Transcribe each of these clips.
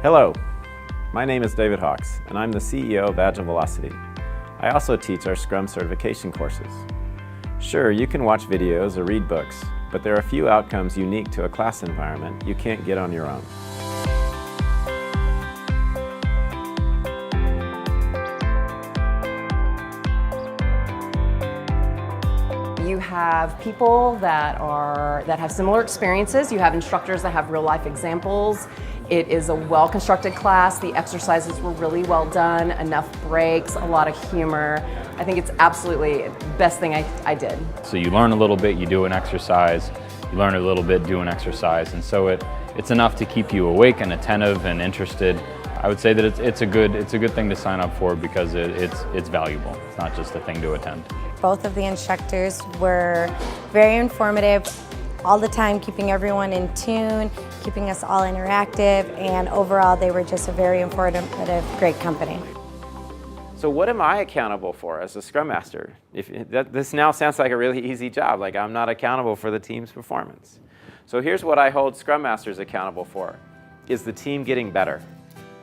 Hello, my name is David Hawks, and I'm the CEO of Agile Velocity. I also teach our Scrum certification courses. Sure, you can watch videos or read books, but there are a few outcomes unique to a class environment you can't get on your own. You have people that have similar experiences. You have instructors that have real-life examples. It is a well-constructed class. The exercises were really well done, enough breaks, a lot of humor. I think it's absolutely the best thing I did. So you learn a little bit, you do an exercise, you learn a little bit, do an exercise, and so it's enough to keep you awake and attentive and interested. I would say that it's a good thing to sign up for because it's valuable. It's not just a thing to attend. Both of the instructors were very informative, all the time keeping everyone in tune, keeping us all interactive, and overall they were just a very informative, great company. So what am I accountable for as a Scrum Master? This now sounds like a really easy job, like I'm not accountable for the team's performance. So here's what I hold Scrum Masters accountable for, is the team getting better.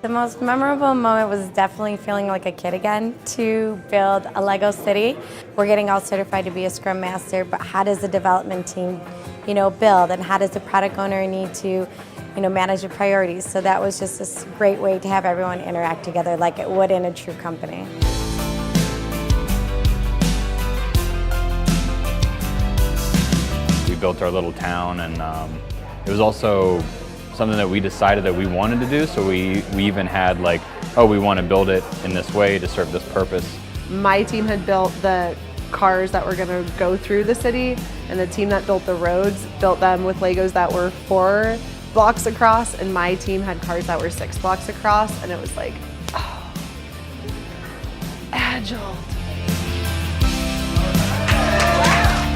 The most memorable moment was definitely feeling like a kid again to build a Lego city. We're getting all certified to be a Scrum Master, but how does the development team, build, and how does the product owner need to, manage the priorities? So that was just a great way to have everyone interact together like it would in a true company. We built our little town, and it was also something that we decided that we wanted to do, so we even had we want to build it in this way to serve this purpose. My team had built the cars that were going to go through the city, and the team that built the roads built them with Legos that were 4 blocks across, and my team had cars that were 6 blocks across, and it was like, oh, Agile.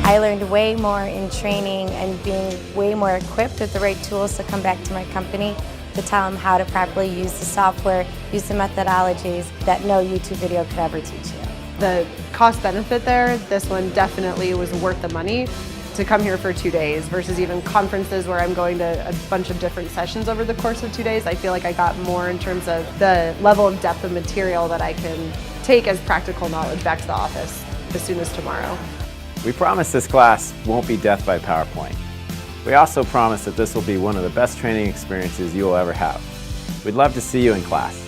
I learned way more in training and being way more equipped with the right tools to come back to my company to tell them how to properly use the software, use the methodologies that no YouTube video could ever teach you. The cost benefit there, this one definitely was worth the money to come here for 2 days versus even conferences where I'm going to a bunch of different sessions over the course of 2 days. I feel like I got more in terms of the level of depth of material that I can take as practical knowledge back to the office as soon as tomorrow. We promise this class won't be death by PowerPoint. We also promise that this will be one of the best training experiences you will ever have. We'd love to see you in class.